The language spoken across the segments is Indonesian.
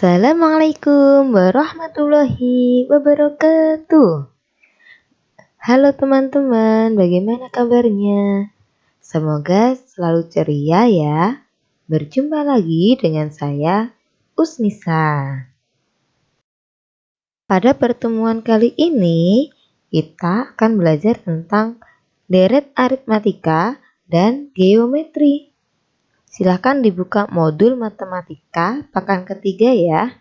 Assalamualaikum warahmatullahi wabarakatuh. Halo teman-teman, bagaimana kabarnya? Semoga selalu ceria ya. Berjumpa lagi dengan saya, Usnisa. Pada pertemuan kali ini, kita akan belajar tentang deret aritmatika dan geometri. Silahkan dibuka modul matematika pekan ketiga ya.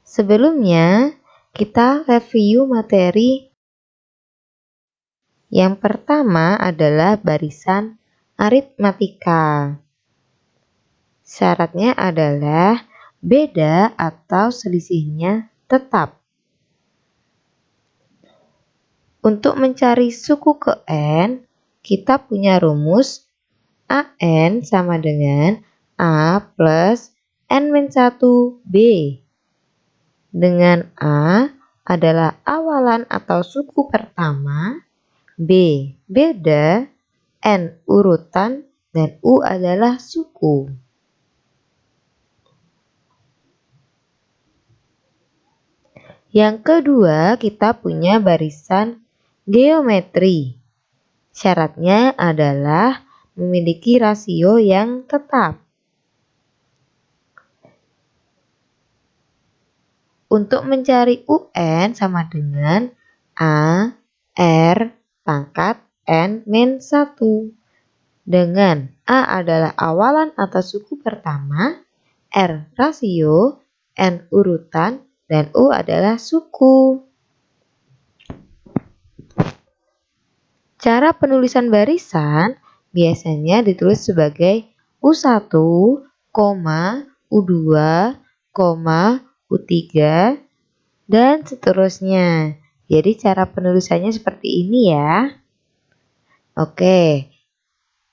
Sebelumnya, kita review materi. Yang pertama adalah barisan aritmatika. Syaratnya adalah beda atau selisihnya tetap. Untuk mencari suku ke N, kita punya rumus AN sama dengan A plus N-1B. Dengan A adalah awalan atau suku pertama, B beda, N urutan, dan U adalah suku. Yang kedua, kita punya barisan geometri. Syaratnya adalah memiliki rasio yang tetap. Untuk mencari UN sama dengan A, R, pangkat N-1. Dengan A adalah awalan atau suku pertama, R rasio, N urutan, dan U adalah suku. Cara penulisan barisan biasanya ditulis sebagai U1, U2, U3, dan seterusnya. Jadi cara penulisannya seperti ini ya. Oke,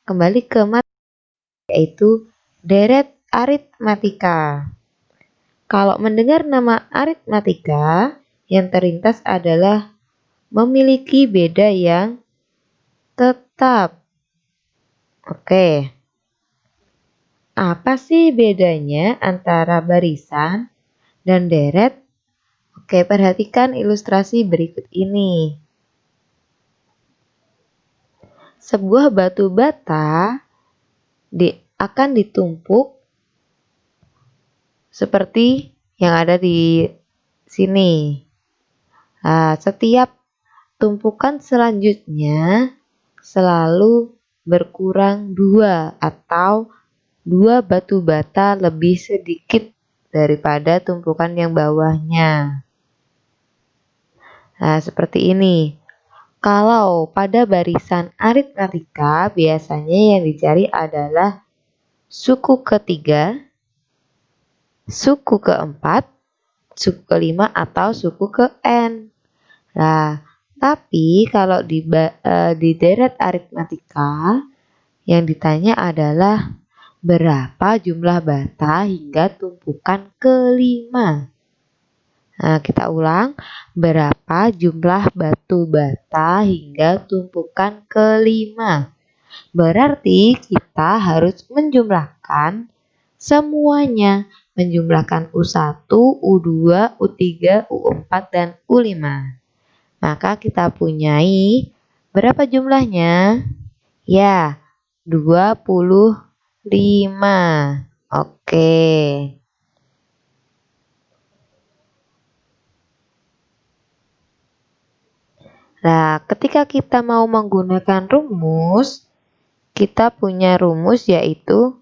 kembali ke materi yaitu deret aritmatika. Kalau mendengar nama aritmatika, yang terlintas adalah memiliki beda yang tetap. Oke. Apa sih bedanya antara barisan dan deret? Oke, perhatikan ilustrasi berikut ini. Sebuah batu bata akan ditumpuk seperti yang ada di sini. Nah, setiap tumpukan selanjutnya selalu berkurang 2 atau 2 batu bata lebih sedikit daripada tumpukan yang bawahnya. Nah, seperti ini. Kalau pada barisan aritmatika, biasanya yang dicari adalah suku ketiga, suku keempat, suku kelima, atau suku ke N. Nah, tapi kalau di deret aritmatika, yang ditanya adalah berapa jumlah bata hingga tumpukan kelima. Nah, kita ulang. Berapa jumlah batu bata hingga tumpukan kelima? Berarti kita harus menjumlahkan semuanya. Menjumlahkan U1, U2, U3, U4, dan U5. Maka kita punyai berapa jumlahnya? Ya, 25. Oke. Nah, ketika kita mau menggunakan rumus, kita punya rumus yaitu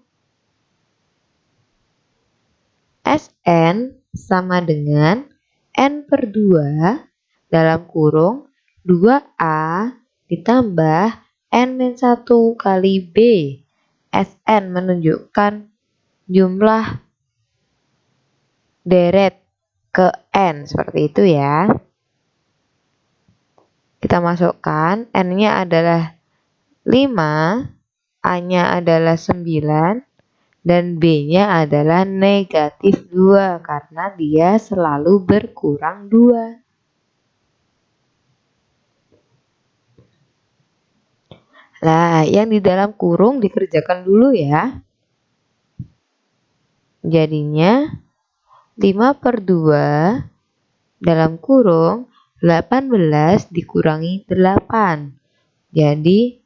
Sn sama dengan N/2 dalam kurung 2A ditambah N-1 kali B. Sn menunjukkan jumlah deret ke N, seperti itu ya. Kita masukkan, N-nya adalah 5, A-nya adalah 9, dan B-nya adalah negatif 2 karena dia selalu berkurang 2. Nah, yang di dalam kurung dikerjakan dulu ya. Jadinya 5/2 dalam kurung 18 dikurangi 8. Jadi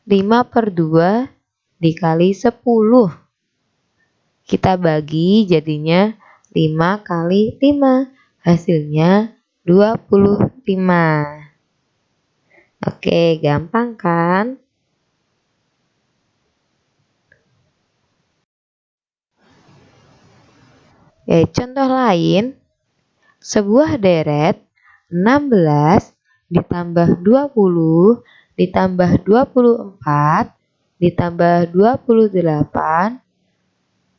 5/2 dikali 10. Kita bagi jadinya 5 kali 5. Hasilnya 25. Oke, gampang kan? Contoh lain, sebuah deret 16 ditambah 20 ditambah 24 ditambah 28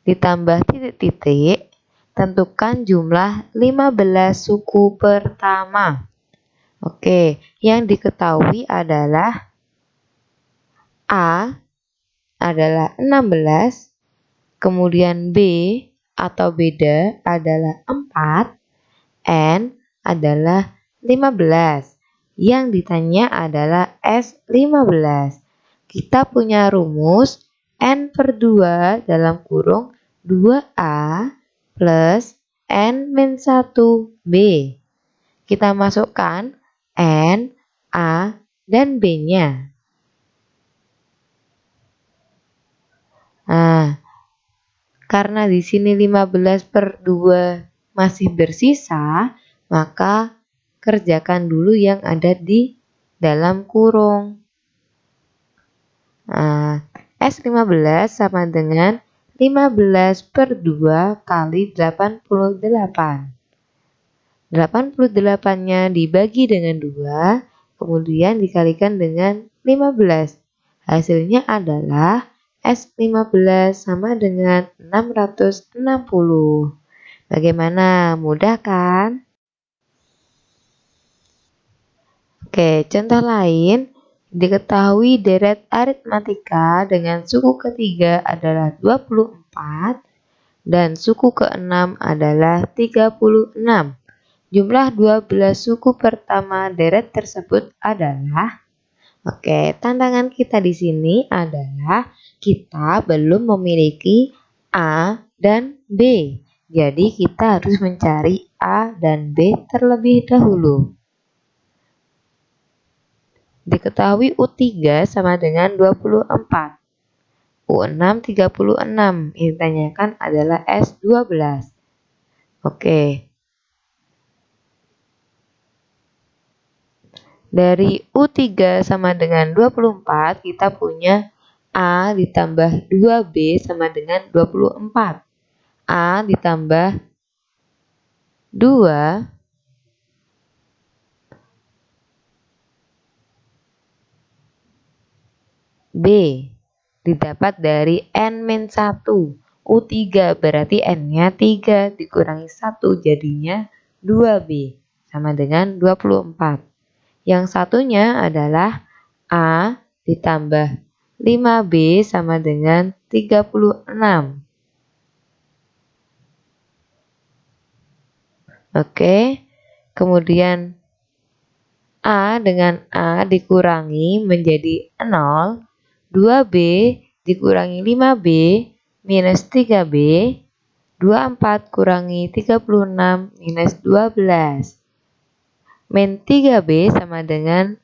ditambah titik-titik, tentukan jumlah 15 suku pertama. Oke, yang diketahui adalah A adalah 16, kemudian B atau beda adalah 4, N adalah 15. Yang ditanya adalah S15. Kita punya rumus N/2 dalam kurung 2A plus N-1B. Kita masukkan N, A, dan B-nya. Nah, karena di sini 15/2 masih bersisa, maka kerjakan dulu yang ada di dalam kurung. Nah, S15 sama dengan 15/2 kali 88. 88-nya dibagi dengan 2, kemudian dikalikan dengan 15. Hasilnya adalah S15 sama dengan 660. Bagaimana? Mudah kan? Oke, contoh lain. Diketahui deret aritmatika dengan suku ketiga adalah 24 dan suku keenam adalah 36. Jumlah 12 suku pertama deret tersebut adalah, tantangan kita di sini adalah kita belum memiliki A dan B. Jadi kita harus mencari A dan B terlebih dahulu. Diketahui U3 sama dengan 24. U6 36. Yang ditanyakan adalah S12. Oke. Dari U3 sama dengan 24, kita punya A ditambah 2B sama dengan 24. A ditambah 2 B didapat dari N-1. U3 berarti N-nya 3 dikurangi 1 jadinya 2B sama dengan 24. Yang satunya adalah A ditambah 5B sama dengan 36. Oke, kemudian A dengan A dikurangi menjadi 0, 2B dikurangi 5B minus 3B, 24 kurangi 36 minus 12. Min 3B sama dengan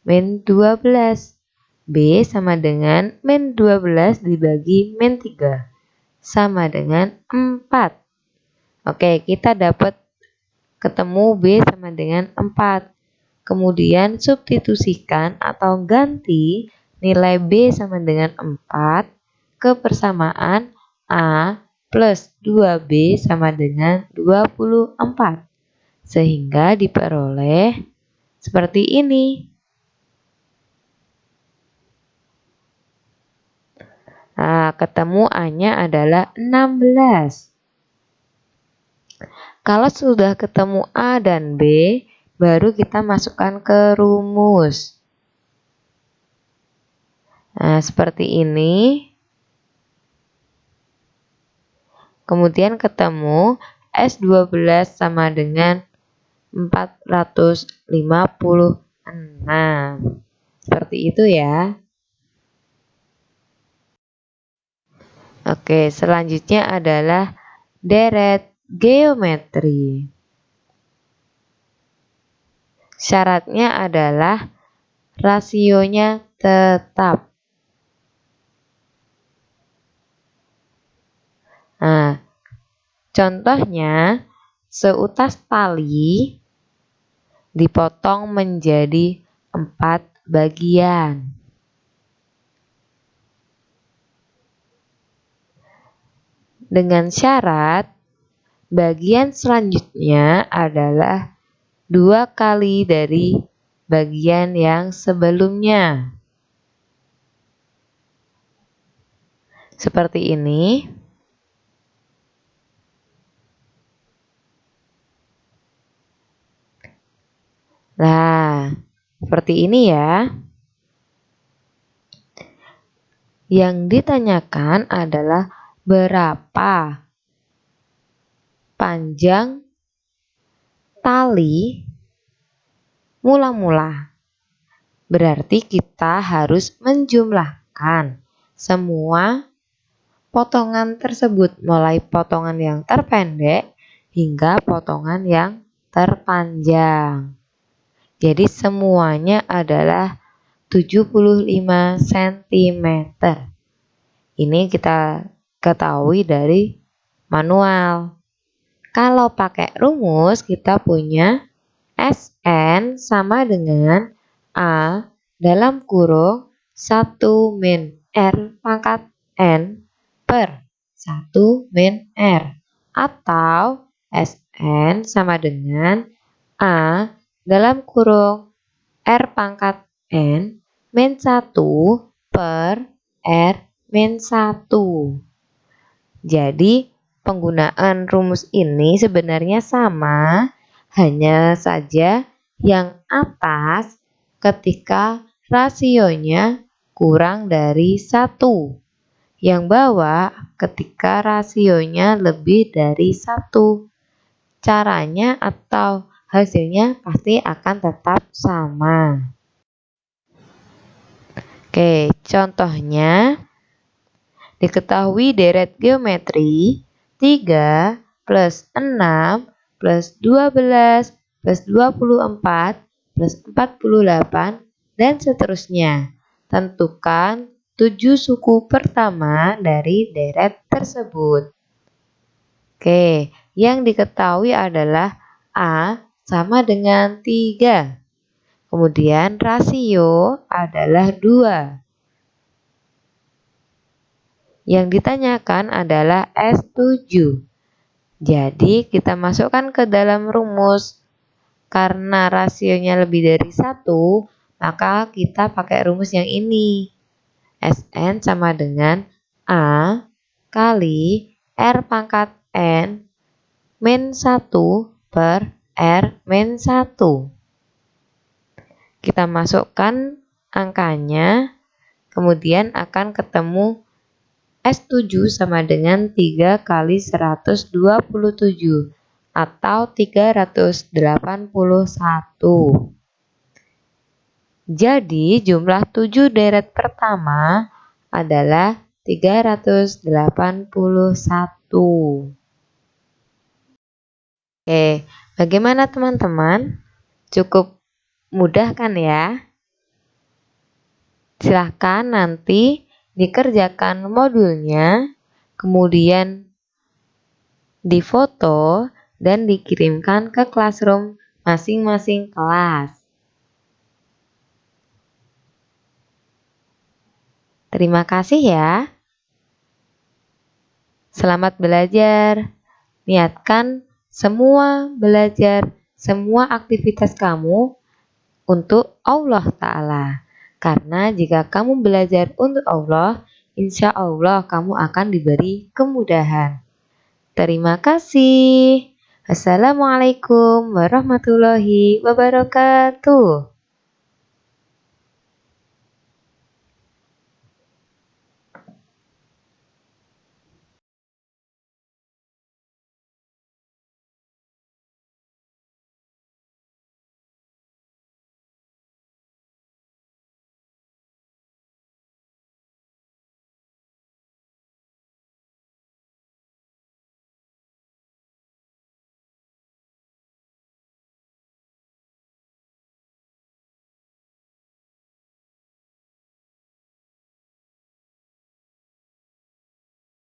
min 12. B sama dengan min 12 dibagi min 3. Sama dengan 4. Oke, kita dapat ketemu B sama dengan 4. Kemudian substitusikan atau ganti nilai B sama dengan 4 ke persamaan A plus 2B sama dengan 24. Sehingga diperoleh seperti ini. Nah, ketemu A-nya adalah 16. Kalau sudah ketemu A dan B, baru kita masukkan ke rumus. Nah, seperti ini. Kemudian ketemu S12 sama dengan 456. Seperti itu ya. Oke, selanjutnya adalah deret geometri. Syaratnya adalah rasionya tetap. Nah, contohnya seutas tali dipotong menjadi 4 bagian. Dengan syarat bagian selanjutnya adalah 2 kali dari bagian yang sebelumnya. Seperti ini. Nah, seperti ini ya. Yang ditanyakan adalah berapa panjang tali mula-mula. Berarti kita harus menjumlahkan semua potongan tersebut, mulai potongan yang terpendek hingga potongan yang terpanjang. Jadi semuanya adalah 75 cm. Ini kita ketahui dari manual. Kalau pakai rumus kita punya SN sama dengan A dalam kurung 1 min R pangkat N per 1 min R. Atau SN sama dengan A dalam kurung R pangkat N min 1 per R min 1. Jadi penggunaan rumus ini sebenarnya sama, hanya saja yang atas ketika rasionya kurang dari 1. Yang bawah ketika rasionya lebih dari 1. Caranya atau hasilnya pasti akan tetap sama. Oke, contohnya diketahui deret geometri 3 plus 6 plus 12 plus 24 plus 48 dan seterusnya. Tentukan 7 suku pertama dari deret tersebut. Oke, yang diketahui adalah A sama dengan 3. Kemudian rasio adalah 2. Yang ditanyakan adalah S7. Jadi kita masukkan ke dalam rumus. Karena rasionya lebih dari 1, maka kita pakai rumus yang ini. Sn sama dengan A kali R pangkat N min 1 per R min 1. Kita masukkan angkanya, kemudian akan ketemu S7 sama dengan 3 kali 127 atau 381. Jadi jumlah 7 deret pertama adalah 381. Oke, bagaimana teman-teman? Cukup mudah kan ya? Silahkan nanti dikerjakan modulnya, kemudian difoto dan dikirimkan ke classroom masing-masing kelas. Terima kasih ya. Selamat belajar. Niatkan semua belajar, semua aktivitas kamu untuk Allah Ta'ala. Karena jika kamu belajar untuk Allah, insya Allah kamu akan diberi kemudahan. Terima kasih. Assalamualaikum warahmatullahi wabarakatuh.